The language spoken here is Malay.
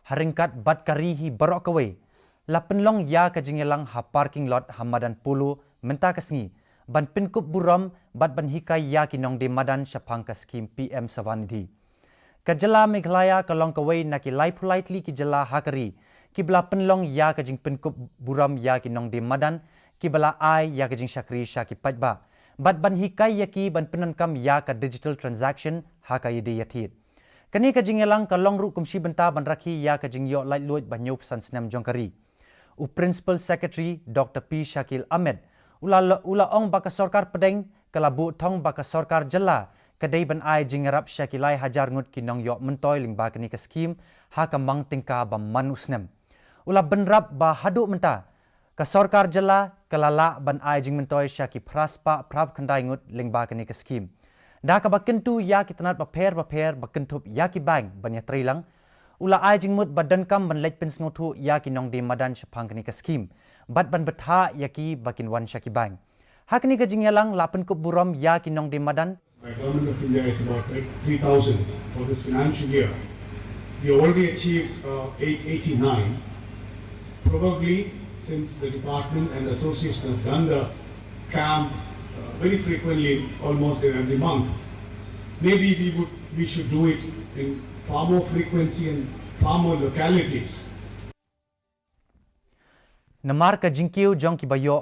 haringkat bat karihi barok kawai. La penlong ya ka jingelang ha parking lot hamadan pulu menta kasngi. Ban pinkup buram bat ban hikai ya kinong de madan syapang ka skim PM Savanidhi. Kajala Meghalaya kalong kawai naki lai politely ki jala hakari. Kibla penlong ya ka jing pinkup buram ya kinong de madan. Kibala ai ya ka jing syakri syaki patba. Bat ban hikai yaki ban penankam ya ka digital transaction hakai de yatit. Kani ka jingelang kalong ru kumsi benta ban rakhi ya ka jing yo lai luit ban nyop san snam jongkari. U Principal Secretary Dr. P. Shakil Ahmed ula ong baka sorkar pedeng kalabu thong baka sorkar jala kadai ban ai jingarap Shakilai hajar ngut kinong yo mentoy ling ba kani ka skim ha ka mang tingka ba manusnem ula benrap ba hadu menta ka sorkar jala kalala ban ai jing mentoy Shaki praspa prab khandai ngut ling ba kani ka skim da ka bakentu ya kitanat ba pher bakentup ya ki bang ban ya trilang ula ai jing mut badan kam ban lek pins ngotu ya kinong de madan syapang kani ka skim bat ban betha yaki bakin wan Shaki bang hakni ka jingyalang lapen kup buram ya kinong de madan. My Government of India is about 3,000 for this financial year. We already achieved 889. Probably since the department and the association have done the camp very frequently, almost every month, maybe we should do it in far more frequency and far more localities. Namar ka jingkiu jong ki bayo